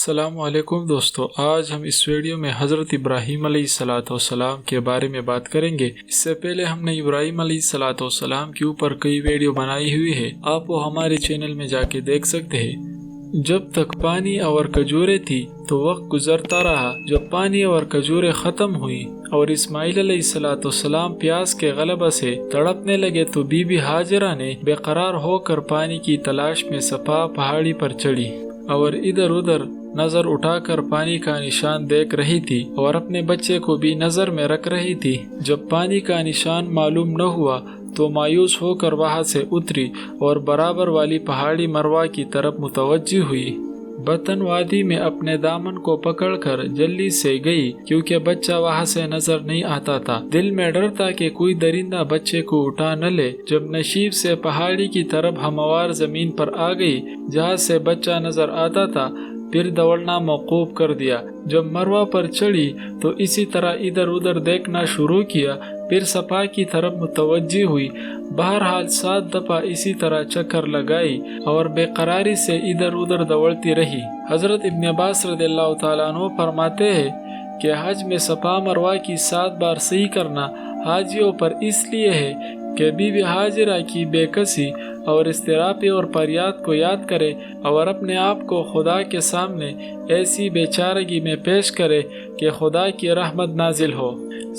السلام علیکم دوستو، آج ہم اس ویڈیو میں حضرت ابراہیم علیہ السلام کے بارے میں بات کریں گے۔ اس سے پہلے ہم نے ابراہیم علیہ السلام کے اوپر کئی ویڈیو بنائی ہوئی ہے، آپ وہ ہمارے چینل میں جا کے دیکھ سکتے ہیں۔ جب تک پانی اور کھجوریں تھی تو وقت گزرتا رہا۔ جب پانی اور کھجوریں ختم ہوئی اور اسماعیل علیہ السلام پیاس کے غلبہ سے تڑپنے لگے تو بی بی ہاجرہ نے بے قرار ہو کر پانی کی تلاش میں صفا پہاڑی پر چڑھی اور ادھر ادھر نظر اٹھا کر پانی کا نشان دیکھ رہی تھی اور اپنے بچے کو بھی نظر میں رکھ رہی تھی۔ جب پانی کا نشان معلوم نہ ہوا تو مایوس ہو کر وہاں سے اتری اور برابر والی پہاڑی مروہ کی طرف متوجہ ہوئی۔ بطن وادی میں اپنے دامن کو پکڑ کر جلدی سے گئی کیونکہ بچہ وہاں سے نظر نہیں آتا تھا۔ دل میں ڈر تھا کہ کوئی درندہ بچے کو اٹھا نہ لے۔ جب نصیب سے پہاڑی کی طرف ہموار زمین پر آ گئی جہاں سے بچہ نظر آتا تھا، پھر دوڑنا موقوف کر دیا۔ جب مروہ پر چڑھی تو اسی طرح ادھر ادھر دیکھنا شروع کیا، پھر صفا کی طرف متوجہ ہوئی۔ بہرحال 7 دفعہ اسی طرح چکر لگائی اور بے قراری سے ادھر ادھر دوڑتی رہی۔ حضرت ابن عباس رضی اللہ تعالیٰ عنہ فرماتے ہیں کہ حج میں صفا مروہ کی 7 بار صحیح کرنا حاجیوں پر اس لیے ہے کہ بی بی ہاجرہ کی بے کسی اور اضطراب اور فریاد کو یاد کرے اور اپنے آپ کو خدا کے سامنے ایسی بے چارگی میں پیش کرے کہ خدا کی رحمت نازل ہو۔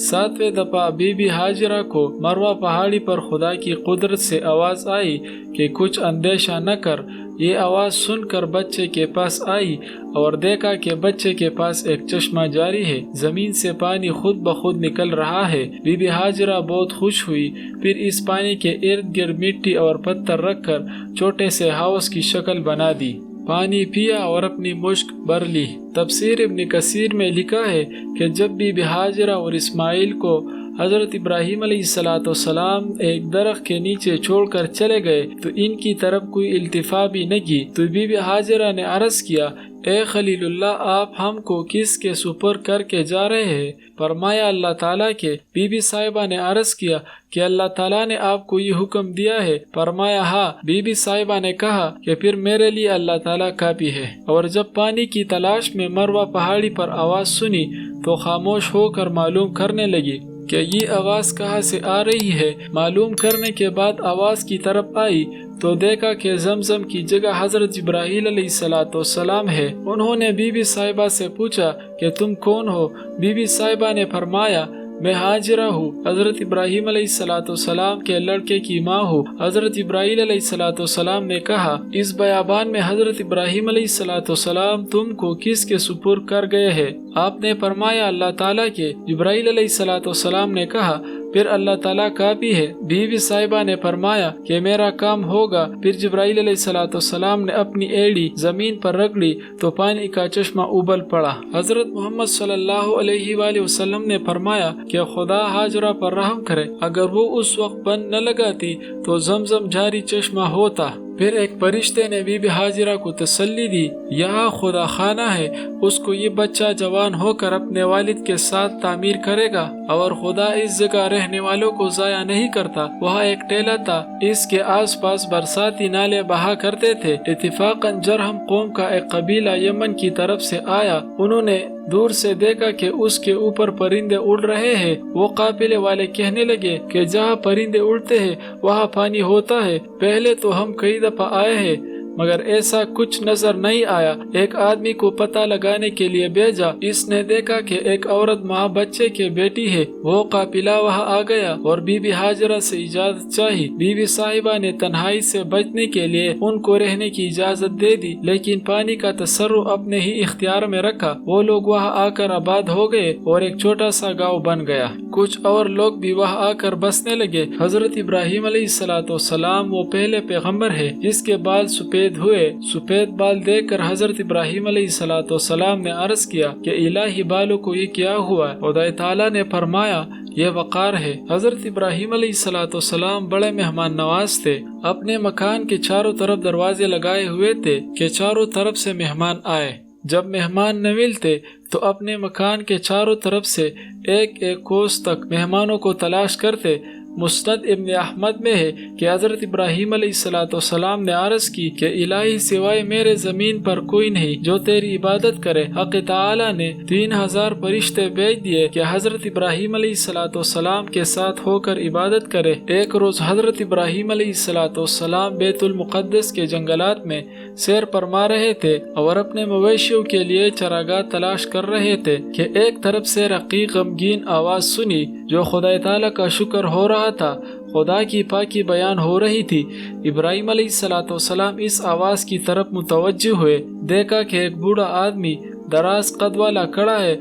7ویں دفعہ بی بی ہاجرہ کو مروہ پہاڑی پر خدا کی قدرت سے آواز آئی کہ کچھ اندیشہ نہ کر۔ یہ آواز سن کر بچے کے پاس آئی اور دیکھا کہ بچے کے پاس ایک چشمہ جاری ہے، زمین سے پانی خود بخود نکل رہا ہے۔ بی بی ہاجرہ بہت خوش ہوئی، پھر اس پانی کے ارد گرد مٹی اور پتھر رکھ کر چھوٹے سے ہاؤس کی شکل بنا دی، پانی پیا اور اپنی مشک بھر لی۔ تفسیر ابن کثیر میں لکھا ہے کہ جب بی بی ہاجرہ اور اسماعیل کو حضرت ابراہیم علیہ السلام ایک درخت کے نیچے چھوڑ کر چلے گئے تو ان کی طرف کوئی التفات بھی نہ کی، تو بی بی ہاجرہ نے عرض کیا، اے خلیل اللہ، آپ ہم کو کس کے سپر کر کے جا رہے ہیں؟ فرمایا اللہ تعالیٰ کے۔ بی بی صاحبہ نے عرض کیا کہ اللہ تعالیٰ نے آپ کو یہ حکم دیا ہے؟ فرمایا ہاں۔ بی بی صاحبہ نے کہا کہ پھر میرے لیے اللہ تعالیٰ کافی ہے۔ اور جب پانی کی تلاش میں مروہ پہاڑی پر آواز سنی تو خاموش ہو کر معلوم کرنے لگی کہ یہ آواز کہاں سے آ رہی ہے۔ معلوم کرنے کے بعد آواز کی طرف آئی تو دیکھا کہ زمزم کی جگہ حضرت جبرائیل علیہ السلام ہے۔ انہوں نے بی بی صاحبہ سے پوچھا کہ تم کون ہو؟ بی بی صاحبہ نے فرمایا، میں ہاجرہ ہوں، حضرت ابراہیم علیہ السلام کے لڑکے کی ماں ہوں۔ حضرت ابراہیل علیہ السلام نے کہا، اس بیابان میں حضرت ابراہیم علیہ السلام تم کو کس کے سپرد کر گئے ہیں؟ آپ نے فرمایا اللہ تعالیٰ کے۔ جبرائیل علیہ السلام نے کہا، پھر اللہ تعالیٰ کافی ہے۔ بی بی صاحبہ نے فرمایا کہ میرا کام ہوگا۔ پھر جبرائیل علیہ السلام نے اپنی ایڑی زمین پر رگڑ لی تو پانی کا چشمہ ابل پڑا۔ حضرت محمد صلی اللہ علیہ وآلہ وسلم نے فرمایا کہ خدا ہاجرہ پر رحم کرے، اگر وہ اس وقت بند نہ لگاتی تو زمزم جاری چشمہ ہوتا۔ پھر ایک فرشتے نے بی بی ہاجرہ کو تسلی دی، یہاں خدا خانہ ہے، اس کو یہ بچہ جوان ہو کر اپنے والد کے ساتھ تعمیر کرے گا، اور خدا اس جگہ رہنے والوں کو ضائع نہیں کرتا۔ وہاں ایک ٹیلہ تھا، اس کے آس پاس برساتی نالے بہا کرتے تھے۔ اتفاقاً جرہم قوم کا ایک قبیلہ یمن کی طرف سے آیا، انہوں نے دور سے دیکھا کہ اس کے اوپر پرندے اڑ رہے ہیں۔ وہ قافلے والے کہنے لگے کہ جہاں پرندے اڑتے ہیں وہاں پانی ہوتا ہے، پہلے تو ہم کئی دفعہ آئے ہیں مگر ایسا کچھ نظر نہیں آیا۔ ایک آدمی کو پتہ لگانے کے لیے بھیجا، اس نے دیکھا کہ ایک عورت ماں بچے کے بیٹی ہے۔ وہ قافلہ وہاں آ گیا اور بی بی ہاجرہ سے اجازت چاہی۔ بی بی صاحبہ نے تنہائی سے بچنے کے لیے ان کو رہنے کی اجازت دے دی، لیکن پانی کا تصرف اپنے ہی اختیار میں رکھا۔ وہ لوگ وہاں آ کر آباد ہو گئے اور ایک چھوٹا سا گاؤں بن گیا۔ کچھ اور لوگ بھی وہاں آ کر بسنے لگے۔ حضرت ابراہیم علیہ السلام وہ پہلے پیغمبر ہے جس کے بال سفید ہوئے۔ سفید بال دیکھ کر حضرت ابراہیم علیہ السلام نے عرض کیا کہ الہی بالوں کو یہ کیا ہوا؟ خدا تعالیٰ نے فرمایا یہ وقار ہے۔ حضرت ابراہیم علیہ السلام بڑے مہمان نواز تھے، اپنے مکان کے چاروں طرف دروازے لگائے ہوئے تھے کہ چاروں طرف سے مہمان آئے۔ جب مہمان نہ ملتے تو اپنے مکان کے چاروں طرف سے ایک ایک کوس تک مہمانوں کو تلاش کرتے۔ مسند ابن احمد میں ہے کہ حضرت ابراہیم علیہ السلام نے عرض کی کہ الہی سوائے میرے زمین پر کوئی نہیں جو تیری عبادت کرے۔ حق تعالی نے 3000 فرشتے بھیج دیے کہ حضرت ابراہیم علیہ السلام کے ساتھ ہو کر عبادت کرے۔ ایک روز حضرت ابراہیم علیہ السلام بیت المقدس کے جنگلات میں سیر فرما رہے تھے اور اپنے مویشیوں کے لیے چراگاہ تلاش کر رہے تھے کہ ایک طرف سے رقیق غمگین آواز سنی جو خدا تعالی کا شکر ہو رہا تھا، خدا کی پاکی بیان ہو رہی تھی۔ ابراہیم علیہ السلام اس آواز کی طرف متوجہ ہوئے، دیکھا کہ ایک بوڑھا آدمی دراز قد والا کھڑا ہے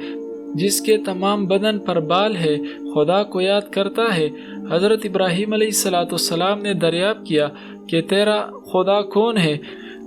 جس کے تمام بدن پر بال ہے، خدا کو یاد کرتا ہے۔ حضرت ابراہیم علیہ السلام نے دریافت کیا کہ تیرا خدا کون ہے؟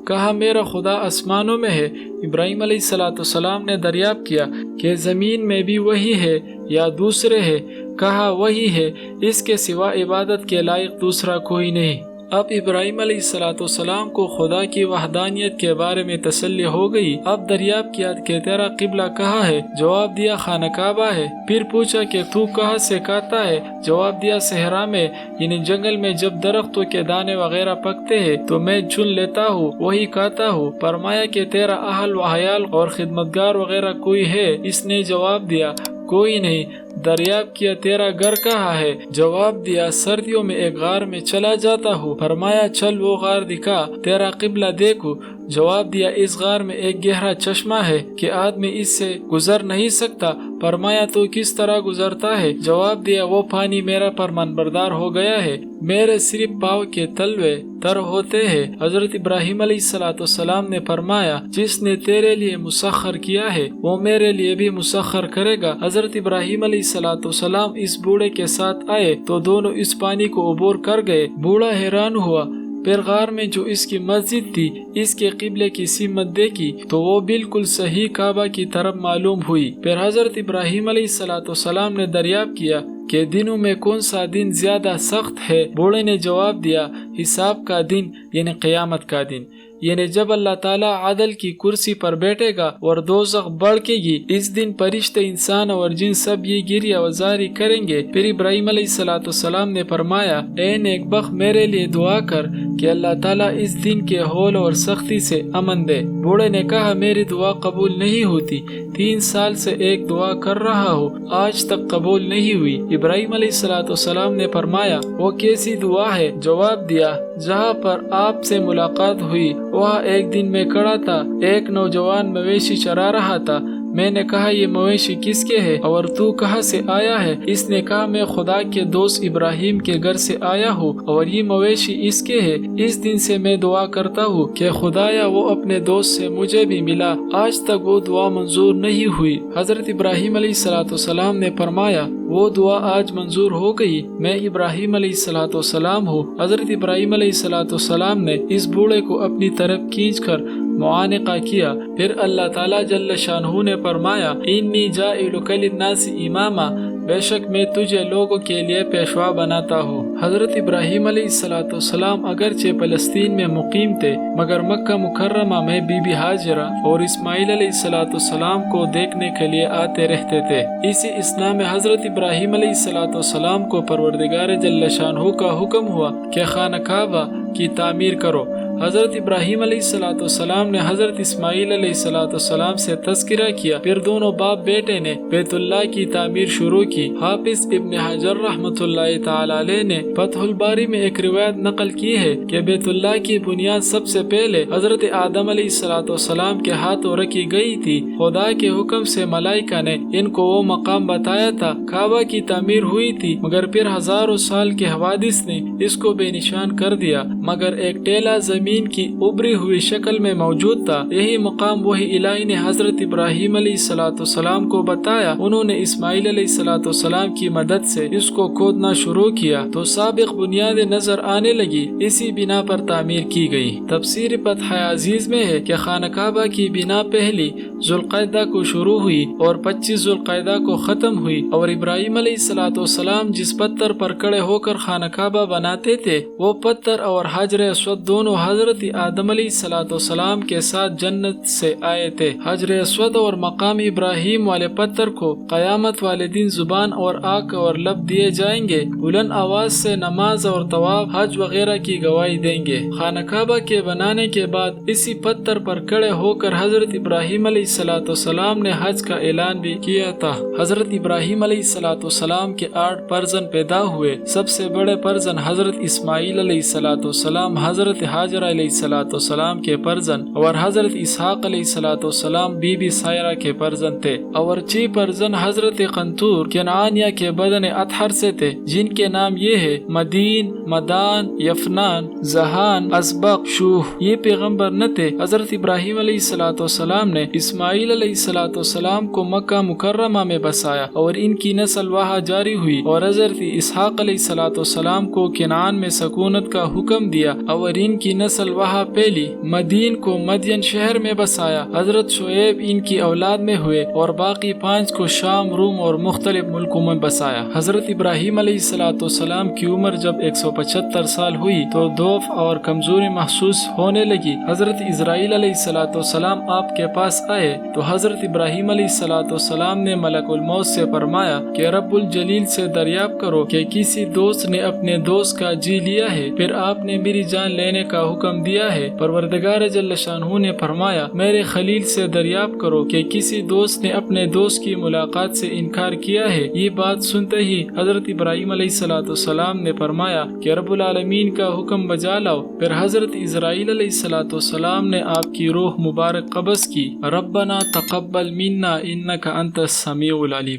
کہا میرا خدا آسمانوں میں ہے۔ ابراہیم علیہ السلام نے دریافت کیا کہ زمین میں بھی وہی ہے یا دوسرے ہے؟ کہا وہی ہے، اس کے سوا عبادت کے لائق دوسرا کوئی نہیں۔ اب ابراہیم علیہ السلام کو خدا کی وحدانیت کے بارے میں تسلی ہو گئی۔ اب دریافت کیا کہ تیرا قبلہ کہاں ہے؟ جواب دیا خانہ کعبہ ہے۔ پھر پوچھا کہ تو کہاں سے کھاتا ہے؟ جواب دیا صحرا میں، یعنی جنگل میں جب درختوں کے دانے وغیرہ پکتے ہیں تو میں چن لیتا ہوں، وہی کھاتا ہوں۔ فرمایا کہ تیرا اہل و عیال اور خدمتگار وغیرہ کوئی ہے؟ اس نے جواب دیا کوئی نہیں۔ دریافت کیا تیرا گھر کہاں ہے؟ جواب دیا سردیوں میں ایک غار میں چلا جاتا ہوں۔ فرمایا چل وہ غار دکھا، تیرا قبلہ دیکھو۔ جواب دیا اس غار میں ایک گہرا چشمہ ہے کہ آدمی اس سے گزر نہیں سکتا۔ فرمایا تو کس طرح گزرتا ہے؟ جواب دیا وہ پانی میرا فرمانبردار ہو گیا ہے، میرے صرف پاؤں کے تلوے تر ہوتے ہیں۔ حضرت ابراہیم علیہ السلام نے فرمایا جس نے تیرے لیے مسخر کیا ہے وہ میرے لیے بھی مسخر کرے گا۔ حضرت ابراہیم علیہ السلام اس بوڑھے کے ساتھ آئے تو دونوں اس پانی کو عبور کر گئے۔ بوڑھا حیران ہوا، پھر غار میں جو اس کی مسجد تھی اس کے قبلے کی سمت دیکھی تو وہ بالکل صحیح کعبہ کی طرف معلوم ہوئی۔ پھر حضرت ابراہیم علیہ السلام نے دریافت کیا کہ دنوں میں کون سا دن زیادہ سخت ہے؟ بوڑھے نے جواب دیا حساب کا دن، یعنی قیامت کا دن، یعنی جب اللہ تعالیٰ عدل کی کرسی پر بیٹھے گا اور دوزخ بڑھے گی۔ اس دن فرشتے انسان اور جن سب یہ گریہ وزاری کریں گے۔ پھر ابراہیم علیہ السلام نے فرمایا اے نیک بخت میرے لیے دعا کر کہ اللہ تعالیٰ اس دن کے ہول اور سختی سے امن دے۔ بوڑھے نے کہا میری دعا قبول نہیں ہوتی، 3 سال سے ایک دعا کر رہا ہوں، آج تک قبول نہیں ہوئی۔ ابراہیم علیہ السلام نے فرمایا وہ کیسی دعا ہے؟ جواب دیا جہاں پر آپ سے ملاقات ہوئی وہاں ایک دن میں کھڑا تھا، ایک نوجوان مویشی چرا رہا تھا۔ میں نے کہا یہ مویشی کس کے ہے اور تو کہاں سے آیا ہے؟ اس نے کہا میں خدا کے دوست ابراہیم کے گھر سے آیا ہوں اور یہ مویشی اس کے ہے۔ اس دن سے میں دعا کرتا ہوں کہ خدایا وہ اپنے دوست سے مجھے بھی ملا، آج تک وہ دعا منظور نہیں ہوئی۔ حضرت ابراہیم علیہ السلام نے فرمایا وہ دعا آج منظور ہو گئی، میں ابراہیم علیہ السلام ہوں۔ حضرت ابراہیم علیہ السلام نے اس بوڑھے کو اپنی طرف کھینچ کر معانقہ کیا۔ پھر اللہ تعالیٰ جل شانہ نے فرمایا انی جاعلک للناس اماما، بے شک میں تجھے لوگوں کے لیے پیشوا بناتا ہوں۔ حضرت ابراہیم علیہ السلام اگرچہ فلسطین میں مقیم تھے مگر مکہ مکرمہ میں بی بی ہاجرہ اور اسماعیل علیہ السلام کو دیکھنے کے لیے آتے رہتے تھے۔ اسی اثنا میں حضرت ابراہیم علیہ السلام کو پروردگار جل شانہ کا حکم ہوا کہ خانہ کعبہ کی تعمیر کرو۔ حضرت ابراہیم علیہ السلام نے حضرت اسماعیل علیہ السلام سے تذکرہ کیا، پھر دونوں باپ بیٹے نے بیت اللہ کی تعمیر شروع کی۔ حافظ ابن حجر رحمۃ اللہ تعالی علیہ نے فتح الباری میں ایک روایت نقل کی ہے کہ بیت اللہ کی بنیاد سب سے پہلے حضرت آدم علیہ السلام کے ہاتھوں رکھی گئی تھی۔ خدا کے حکم سے ملائکہ نے ان کو وہ مقام بتایا تھا۔ کعبہ کی تعمیر ہوئی تھی مگر پھر ہزاروں سال کے حوادث نے اس کو بے نشان کر دیا، مگر ایک ٹیلا زمین کی ابری ہوئی شکل میں موجود تھا۔ یہی مقام وہی الہی نے حضرت ابراہیم علیہ السلام کو بتایا۔ انہوں نے اسماعیل علیہ السلام کی مدد سے اس کو کھودنا شروع کیا تو سابق بنیادیں نظر آنے لگی، اسی بنا پر تعمیر کی گئی۔ تفسیر فتح عزیز میں ہے کہ خانہ کعبہ کی بنا پہلی ذوالقعدہ کو شروع ہوئی اور 25 ذوالقعدہ کو ختم ہوئی، اور ابراہیم علیہ السلام جس پتھر پر کھڑے ہو کر خانہ کعبہ بناتے تھے وہ پتھر اور حجر اسود دونوں حضرت آدم علیہ السلام کے ساتھ جنت سے آئے تھے۔ حجر اسود اور مقام ابراہیم والے پتھر کو قیامت والے دن زبان اور آنکھ اور لب دیے جائیں گے، بلند آواز سے نماز اور طواف، حج وغیرہ کی گواہی دیں گے۔ خانہ کعبہ کے بنانے کے بعد اسی پتھر پر کھڑے ہو کر حضرت ابراہیم علیہ السلام نے حج کا اعلان بھی کیا تھا۔ حضرت ابراہیم علیہ السلام کے 8 فرزند پیدا ہوئے۔ سب سے بڑے فرزند حضرت اسماعیل علیہ السلام، حضرت ہاجر علیہ السلام کے فرزند، اور حضرت اسحاق علیہ السلام بی بی سائرہ کے فرزند تھے، اور 6 فرزند حضرت قنطور کنعانیہ کے بدن اطہر سے تھے، جن کے نام یہ ہے: مدین، مدان، یفنان، زہان، اسبق، شوہ۔ یہ پیغمبر نہ تھے۔ حضرت ابراہیم علیہ السلام نے اسماعیل علیہ السلام کو مکہ مکرمہ میں بسایا اور ان کی نسل وہاں جاری ہوئی، اور حضرت اسحاق علیہ السلام کو کنعان میں سکونت کا حکم دیا اور ان کی نسل وہاں پھیلی۔ مدین کو مدین شہر میں بسایا۔ حضرت شعیب ان کی اولاد میں ہوئے اور باقی 5 کو شام، روم اور مختلف ملکوں میں بسایا۔ حضرت ابراہیم علیہ السلام کی عمر جب 175 سال ہوئی تو ضعف اور کمزوری محسوس ہونے لگی۔ حضرت اسرائیل علیہ السلام آپ کے پاس آئے تو حضرت ابراہیم علیہ السلام نے ملک الموت سے فرمایا کہ رب الجلیل سے دریافت کرو کہ کسی دوست نے اپنے دوست کا جی لیا ہے، پھر آپ نے میری جان لینے کا حکم دیا ہے۔ پروردگار جل شانہ نے فرمایا میرے خلیل سے دریافت کرو کہ کسی دوست نے اپنے دوست کی ملاقات سے انکار کیا ہے۔ یہ بات سنتے ہی حضرت ابراہیم علیہ السلام نے فرمایا کہ رب العالمین کا حکم بجا لاؤ۔ پھر حضرت اسرائیل علیہ السلام نے آپ کی روح مبارک قبض کی۔ ربنا تقبل منا انک انت السمیع العلیم۔